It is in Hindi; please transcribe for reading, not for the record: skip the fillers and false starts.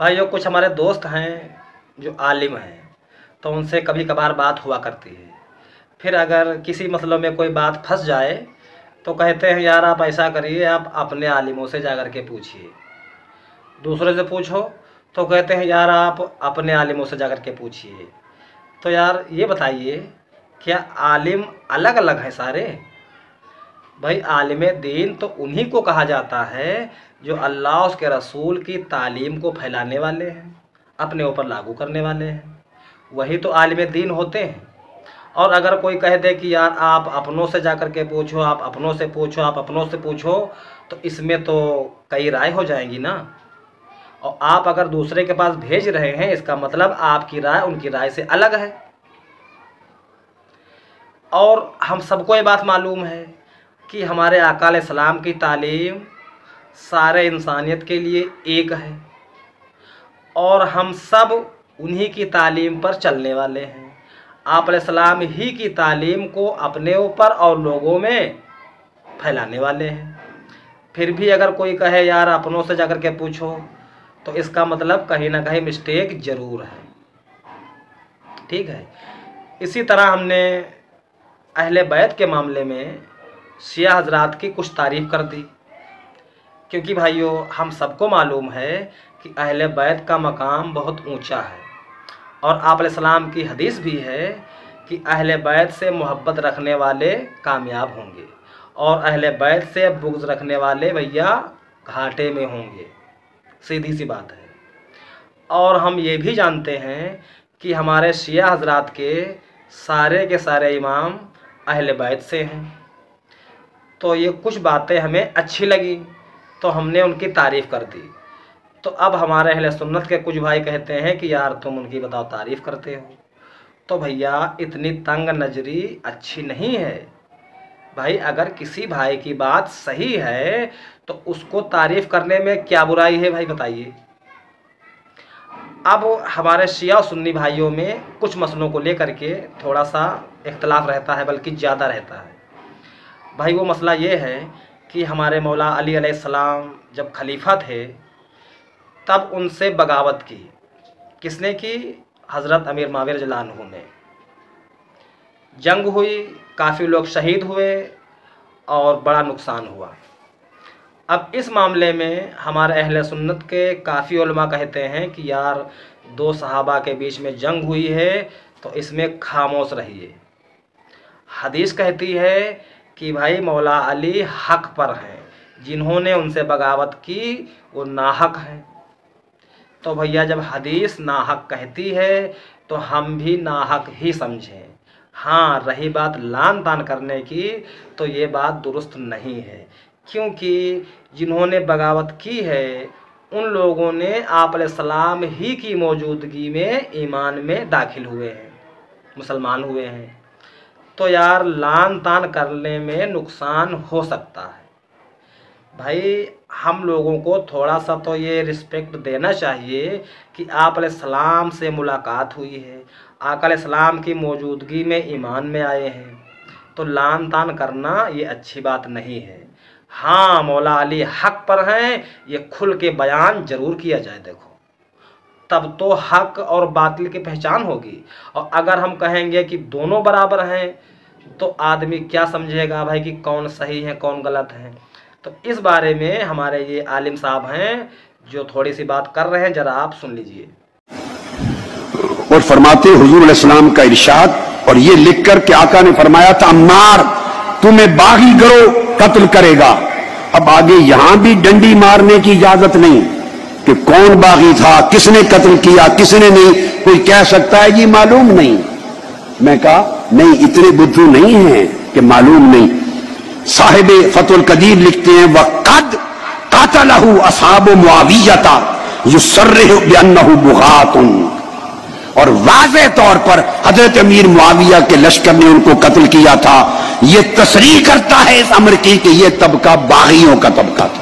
भाइयों, कुछ हमारे दोस्त हैं जो आलिम हैं, तो उनसे कभी कभार बात हुआ करती है। फिर अगर किसी मसलों में कोई बात फंस जाए तो कहते हैं यार आप ऐसा करिए, आप अपने आलिमों से जा कर के पूछिए। दूसरे से पूछो तो कहते हैं यार आप अपने आलिमों से जा कर के पूछिए। तो यार ये बताइए, क्या आलिम अलग अलग हैं सारे? भाई आलिम दीन तो उन्हीं को कहा जाता है जो अल्लाह उसके रसूल की तालीम को फैलाने वाले हैं, अपने ऊपर लागू करने वाले हैं, वही तो आलिम दीन होते हैं। और अगर कोई कह दे कि यार आप अपनों से जा कर के पूछो, आप अपनों से पूछो, आप अपनों से पूछो, तो इसमें तो कई राय हो जाएंगी ना। और आप अगर दूसरे के पास भेज रहे हैं, इसका मतलब आपकी राय उनकी राय से अलग है। और हम सबको ये बात मालूम है कि हमारे आका अलैहिस्सलाम की तालीम सारे इंसानियत के लिए एक है और हम सब उन्हीं की तालीम पर चलने वाले हैं। आप अलैहिस्सलाम ही की तालीम को अपने ऊपर और लोगों में फैलाने वाले हैं। फिर भी अगर कोई कहे यार अपनों से जाकर के पूछो, तो इसका मतलब कहीं ना कहीं मिस्टेक ज़रूर है। ठीक है। इसी तरह हमने अहले बैत के मामले में शिया हजरात की कुछ तारीफ़ कर दी, क्योंकि भाइयों हम सबको मालूम है कि अहले बैत का मकाम बहुत ऊंचा है। और आप अलैहिस्सलाम की हदीस भी है कि अहले बैत से मोहब्बत रखने वाले कामयाब होंगे और अहले बैत से बुग़्ज़ रखने वाले भैया घाटे में होंगे। सीधी सी बात है। और हम ये भी जानते हैं कि हमारे शिया हजरात के सारे इमाम अहले बैत से हैं। तो ये कुछ बातें हमें अच्छी लगी तो हमने उनकी तारीफ़ कर दी। तो अब हमारे अहले सुन्नत के कुछ भाई कहते हैं कि यार तुम उनकी बताओ तारीफ़ करते हो। तो भैया इतनी तंग नज़री अच्छी नहीं है। भाई अगर किसी भाई की बात सही है तो उसको तारीफ़ करने में क्या बुराई है भाई, बताइए। अब हमारे शिया और सुन्नी भाइयों में कुछ मसलों को लेकर के थोड़ा सा इख्तलाफ रहता है, बल्कि ज़्यादा रहता है। भाई वो मसला ये है कि हमारे मौला अली अलैहिस्सलाम जब खलीफा थे तब उनसे बगावत की। किसने की? हज़रत अमीर माविया रज़ियल्लाहु अन्हु ने। जंग हुई, काफ़ी लोग शहीद हुए और बड़ा नुकसान हुआ। अब इस मामले में हमारे अहले सुन्नत के काफ़ी उलमा कहते हैं कि यार दो सहाबा के बीच में जंग हुई है तो इसमें खामोश रहिए। हदीस कहती है कि भाई मौला अली हक पर हैं, जिन्होंने उनसे बगावत की वो नाहक हैं। तो भैया जब हदीस नाहक कहती है तो हम भी नाहक ही समझें। हाँ, रही बात लान तान करने की तो ये बात दुरुस्त नहीं है, क्योंकि जिन्होंने बगावत की है उन लोगों ने आप अलैहिस्सलाम ही की मौजूदगी में ईमान में दाखिल हुए हैं, मुसलमान हुए हैं। तो यार लान तान करने में नुकसान हो सकता है। भाई हम लोगों को थोड़ा सा तो ये रिस्पेक्ट देना चाहिए कि आप अलैहिस्सलाम से मुलाकात हुई है, आका अलैहिस्सलाम की मौजूदगी में ईमान में आए हैं, तो लान तान करना ये अच्छी बात नहीं है। हाँ, मौला अली हक पर हैं, ये खुल के बयान ज़रूर किया जाए। देखो तब तो हक और बातिल की पहचान होगी। और अगर हम कहेंगे कि दोनों बराबर हैं तो आदमी क्या समझेगा भाई कि कौन सही है कौन गलत है। तो इस बारे में हमारे ये आलिम साहब हैं जो थोड़ी सी बात कर रहे हैं, जरा आप सुन लीजिए। और फरमाते हुजूर अलैहिस्सलाम का इरशाद, और ये लिख कर के आका ने फरमाया था अम्मार तुम्हें बागी करो कत्ल करेगा। अब आगे यहां भी डंडी मारने की इजाजत नहीं कि कौन बागी था, किसने कत्ल किया, किसने नहीं। कोई कह सकता है जी मालूम नहीं। मैं कहा नहीं, इतने बुद्धू नहीं हैं कि मालूम नहीं। साहिब फतुल कदीर लिखते हैं वक़द क़तलहु असहाबु मुआवियता युसर्रिहु बिअन्नहु बुग़ातुन, और वाज़ेह तौर पर हजरत अमीर मुआविया के लश्कर ने उनको कत्ल किया था। ये तस्रीह करता है इस अमर की कि ये तबका बागियों का तबका था।